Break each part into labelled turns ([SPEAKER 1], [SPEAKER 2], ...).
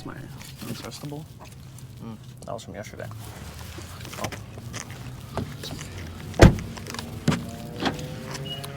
[SPEAKER 1] Where's my Uncrustable? That was from yesterday. Oh.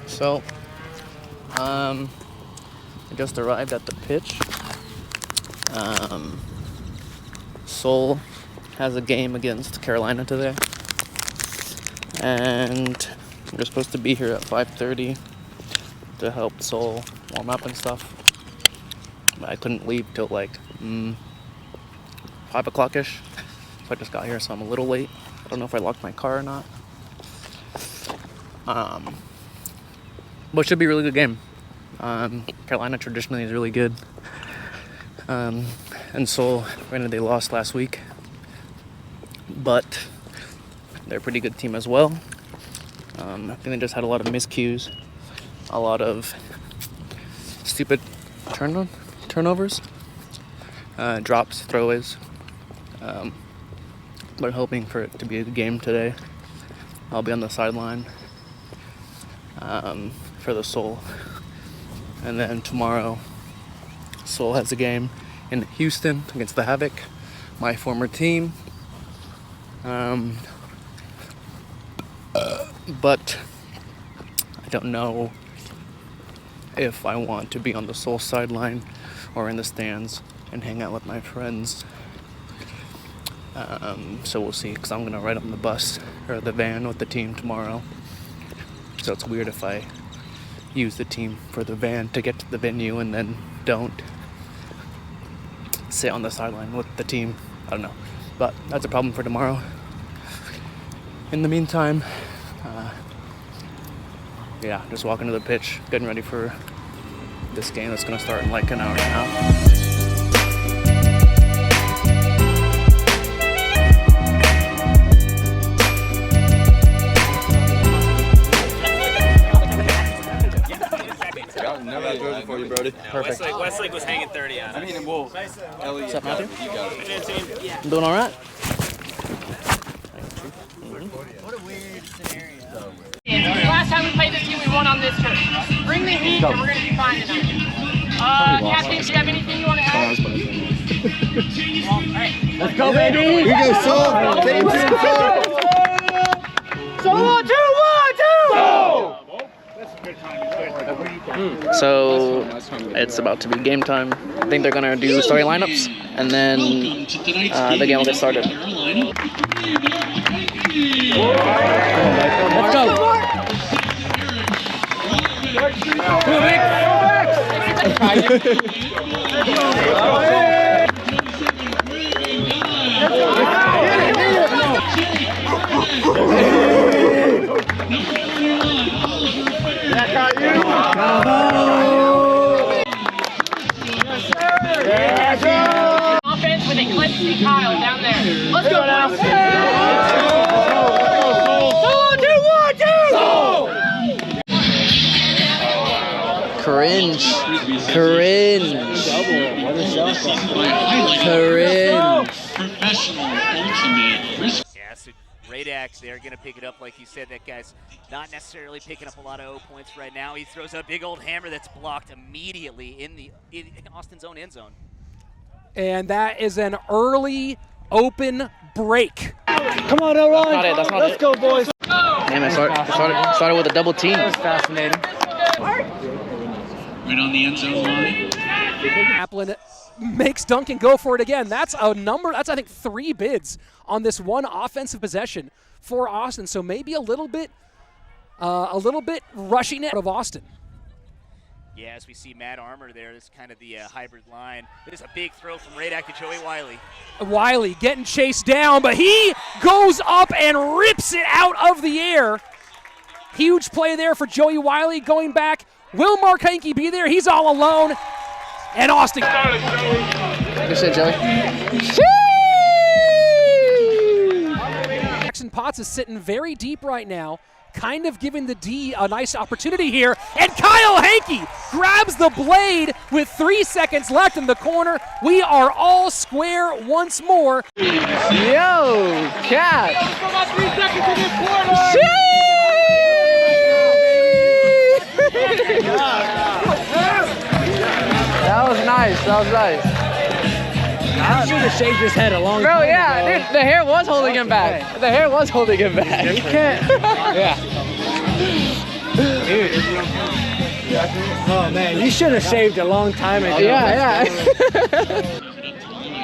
[SPEAKER 1] So, I just arrived at the pitch. Seoul has a game against Carolina today. And we're supposed to be here at 5:30 to help Seoul warm up and stuff. But I couldn't leave till like 5 o'clock-ish. So I just got here, so I'm a little late. I don't know if I locked my car or not. But it should be a really good game. Carolina traditionally is really good. And Seoul, granted they lost last week, but they're a pretty good team as well. I think they just had a lot of miscues, a lot of stupid turnovers, drops, throwaways. But hoping for it to be a good game today. I'll be on the sideline for the Seoul. And then tomorrow, Seoul has a game in Houston against the Havoc, my former team. But I don't know if I want to be on the Seoul sideline or in the stands and hang out with my friends. So we'll see, because I'm going to ride on the bus or the van with the team tomorrow. So it's weird if I use the team for the van to get to the venue and then don't sit on the sideline with the team. I don't know. But that's a problem for tomorrow. In the meantime, just walking to the pitch, getting ready for this game that's going to start in like an hour and a half.
[SPEAKER 2] For you, Brody.
[SPEAKER 1] Perfect.
[SPEAKER 3] Westlake was hanging 30 on it.
[SPEAKER 2] I mean, well, Elliot,
[SPEAKER 1] what's up, Matthew?
[SPEAKER 2] You got it.
[SPEAKER 1] I'm doing all right.
[SPEAKER 4] What a weird scenario. Last time we played this team, we won on this turf. Bring the heat, and we're going to be fine tonight. Captain, do you have anything you want to add? All right. Let's go, baby!
[SPEAKER 2] We go, Seoul! Team Seoul!
[SPEAKER 4] Solo 2, 1, 2! Go!
[SPEAKER 1] So it's about to be game time. I think they're gonna do story lineups, and then the game will get started. Let's go!
[SPEAKER 4] That got you! Offense with Eclipse Kyle down there. Let's go now.
[SPEAKER 1] Cringe.
[SPEAKER 5] Professional ultimate.
[SPEAKER 3] Yeah, so Radak, they're going to pick it up like you said. That guy's not necessarily picking up a lot of O points right now. He throws a big old hammer that's blocked immediately in Austin's own end zone.
[SPEAKER 6] And that is an early open break.
[SPEAKER 4] Come on, Elron.
[SPEAKER 1] That's not
[SPEAKER 4] Let's
[SPEAKER 1] it.
[SPEAKER 4] go, boys.
[SPEAKER 1] Damn, it started with a double team.
[SPEAKER 4] That was fascinating.
[SPEAKER 5] Right on the end zone line.
[SPEAKER 6] Kaplan makes Duncan go for it again. That's a number. That's, I think, 3 bids on this one offensive possession for Austin. So maybe a little bit rushing it out of Austin.
[SPEAKER 3] Yeah, as we see Matt Armour there, this is kind of the hybrid line. There's a big throw from Radak to Joey Wiley.
[SPEAKER 6] Wiley getting chased down, but he goes up and rips it out of the air. Huge play there for Joey Wiley going back. Will Mark Hanke be there? He's all alone. And Austin.
[SPEAKER 1] Good shit, Joey.
[SPEAKER 6] Jackson Potts is sitting very deep right now, kind of giving the D a nice opportunity here. And Kyle Hanke grabs the blade with 3 seconds left in the corner. We are all square once more.
[SPEAKER 1] Yo, cat. That was nice.
[SPEAKER 7] He should have shaved his head a long
[SPEAKER 8] Bro,
[SPEAKER 7] time
[SPEAKER 8] yeah,
[SPEAKER 7] ago.
[SPEAKER 8] dude, the hair was holding him back. The hair was holding him back.
[SPEAKER 7] You can't.
[SPEAKER 8] Yeah.
[SPEAKER 7] Oh man, you should have shaved a long time ago.
[SPEAKER 8] Yeah.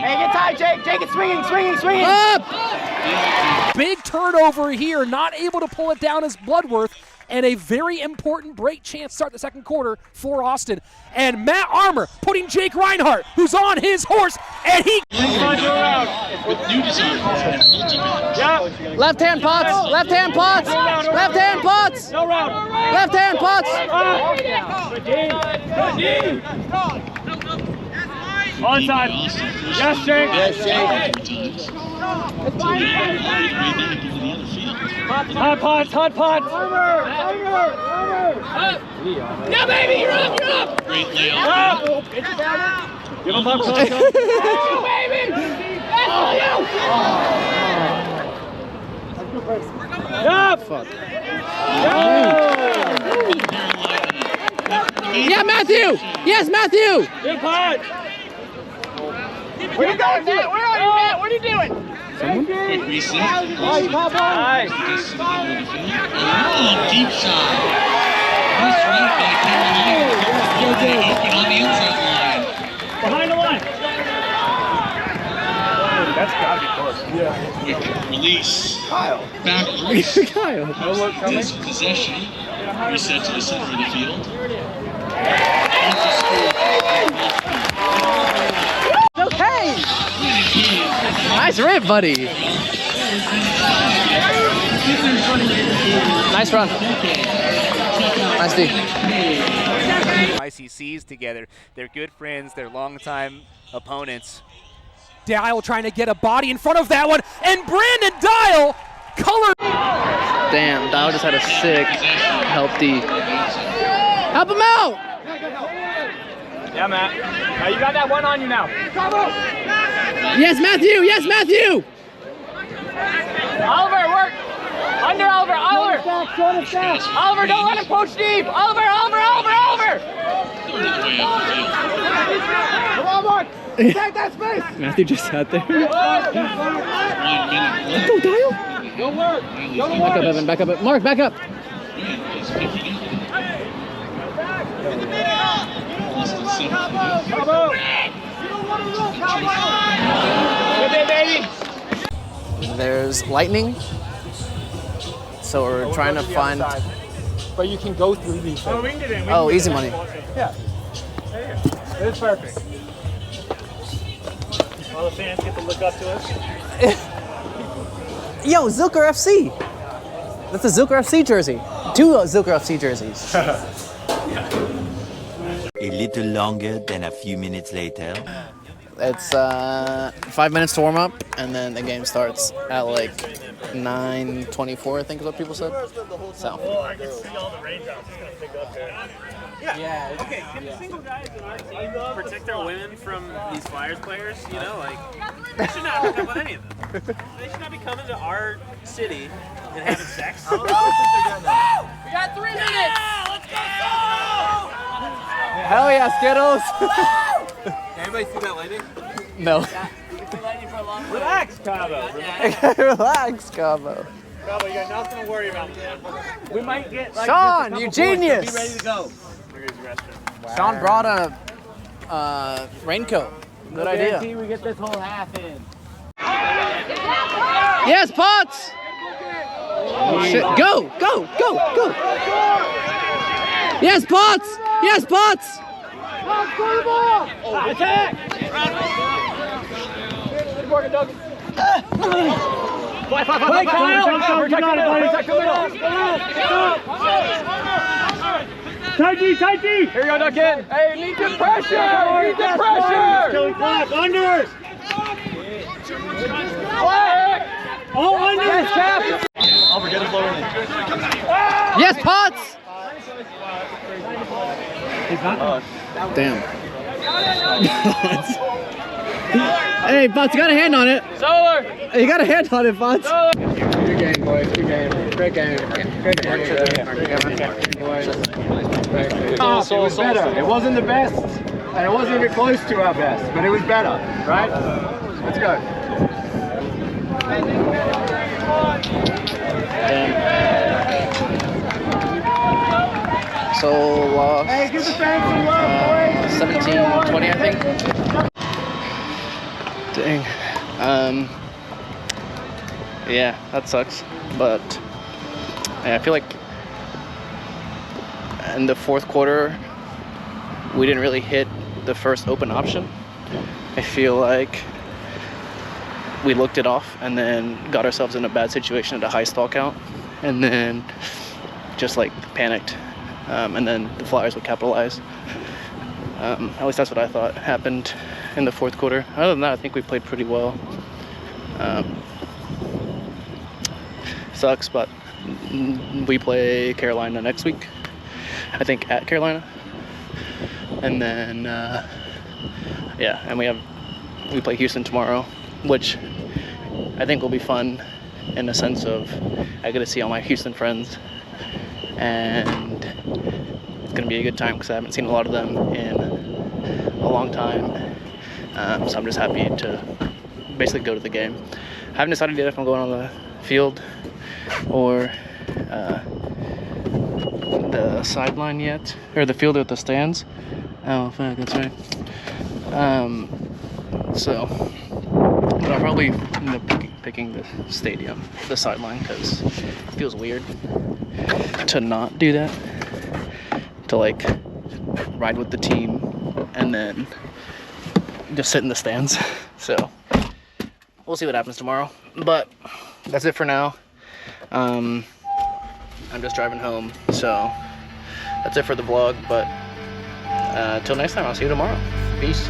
[SPEAKER 2] Hey, get tight, Jake. Jake, it's swinging.
[SPEAKER 8] Up!
[SPEAKER 6] Big turnover here, not able to pull it down as Bloodworth, and a very important break chance start the second quarter for Austin. And Matt Armour putting Jake Reinhardt, who's on his horse, and he...
[SPEAKER 5] With new design and ultimate.
[SPEAKER 8] Left hand Potts. Left hand Potts. Left hand Potts. Left hand Potts.
[SPEAKER 5] Onside. Yes, Jake. Hot pots.
[SPEAKER 4] Yeah, baby, you're up.
[SPEAKER 5] Great layout.
[SPEAKER 2] Give him up,
[SPEAKER 4] Go, baby. That's all you.
[SPEAKER 8] Yeah, Matthew. Yes, Matthew.
[SPEAKER 2] Good putt.
[SPEAKER 4] Where you going, Matt? Where are you, Matt? What are you doing?
[SPEAKER 5] Quick reset. Deep side. Nice right by Carolina. Open on the inside line.
[SPEAKER 2] Behind the line. That's gotta be close.
[SPEAKER 5] Quick release. Back loose.
[SPEAKER 8] Kyle.
[SPEAKER 5] This possession. Reset to the center of the field.
[SPEAKER 8] Okay. Nice rip, buddy. Nice run. Nice D.
[SPEAKER 3] ICCs together. They're good friends. They're longtime opponents.
[SPEAKER 6] Dial trying to get a body in front of that one, and Brandon Dial color.
[SPEAKER 8] Damn, Dial just had a sick help D. Help him out!
[SPEAKER 2] Yeah, Matt. You got that one on you now.
[SPEAKER 8] Yes, Matthew! Yes, Matthew!
[SPEAKER 4] Oliver, work. Under Oliver. Oliver, don't let him poach deep. Oliver.
[SPEAKER 5] Third of the way up the field.
[SPEAKER 2] Come on, Mark. Take that space.
[SPEAKER 8] Matthew just sat there.
[SPEAKER 5] 1 minute left.
[SPEAKER 8] Go, Dial!
[SPEAKER 2] Go work.
[SPEAKER 8] Back up, Evan. Back up. Mark, back up.
[SPEAKER 5] Wind is picking up. Austin 7th.
[SPEAKER 2] Good day, baby.
[SPEAKER 1] There's lightning, so we're trying to find.
[SPEAKER 7] But you can go through these things.
[SPEAKER 2] We can get in.
[SPEAKER 1] Oh, easy money.
[SPEAKER 2] It's perfect. All the fans get to look up to us.
[SPEAKER 1] Yo, Zilker FC. That's a Zilker FC jersey. 2 Zilker FC jerseys.
[SPEAKER 9] A little longer than a few minutes later.
[SPEAKER 1] It's 5 minutes to warm up, and then the game starts at like 9:24, I think is what people said. So.
[SPEAKER 2] Oh, I can see all the raindrops. It's gonna pick up here.
[SPEAKER 10] Yeah. Okay, can the single guys in our team protect our women from these Flyers players? You know, like, they should not hook up with any of them. They should not be coming to our city and having sex.
[SPEAKER 4] We got 3 minutes. Let's go.
[SPEAKER 8] Hell yeah, Skittles!
[SPEAKER 10] Anybody see that lightning?
[SPEAKER 1] No.
[SPEAKER 2] Relax, Cabo.
[SPEAKER 1] Relax, Cabo.
[SPEAKER 2] Cabo, you got nothing to worry about. We might get like
[SPEAKER 8] Sean, you genius!
[SPEAKER 2] Be ready to go.
[SPEAKER 1] Sean brought a raincoat. Good idea.
[SPEAKER 7] We get this whole half in.
[SPEAKER 8] Yes, Potts! Oh, shit. Go! Yes, Potts! Yes, Potts!
[SPEAKER 2] Attack! Play, Kyle! Tight D! Here you go, Duncan! Hey, need good pressure! Killing clock, under! All under! Yes, Cap! I'll forget his lower knee.
[SPEAKER 8] Yes, Potts! Damn. Hey, Potts, you got a hand on it.
[SPEAKER 4] Solar.
[SPEAKER 8] You got a hand on it, Potts.
[SPEAKER 7] Good game, boys. Good game. Great game. Good game.
[SPEAKER 2] It was better. It wasn't the best. And it wasn't even close to our best, but it was better, right? Let's go.
[SPEAKER 1] So lost
[SPEAKER 2] Hey, give the fans some love, boys.
[SPEAKER 1] 17-20, I think. Dang. Yeah, that sucks. But yeah, I feel like in the fourth quarter, we didn't really hit the first open option. I feel like we looked it off and then got ourselves in a bad situation at a high stall count, and then just like panicked, and then the Flyers would capitalize. At least that's what I thought happened in the fourth quarter. Other than that, I think we played pretty well. Sucks, but we play Carolina next week, I think, at Carolina, and then yeah, and we play Houston tomorrow, which I think will be fun in the sense of I get to see all my Houston friends, and it's gonna be a good time because I haven't seen a lot of them in a long time. So I'm just happy to basically go to the game. I haven't decided yet if I'm going on the field or the sideline yet, or the field with the stands. Oh fuck, that's right. So, but I'll probably end up picking the stadium, the sideline, because it feels weird to not do that, to like ride with the team and then just sit in the stands. So we'll see what happens tomorrow, but that's it for now. I'm just driving home, so that's it for the vlog, but until next time, I'll see you tomorrow. Peace.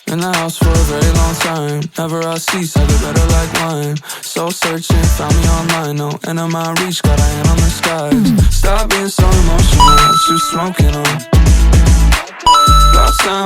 [SPEAKER 11] In the house for a very long time. Never I cease, I get better like wine. Soul searching, found me online. No end of my reach, got a hand on the skies. Stop being so emotional, what you smoking on? About time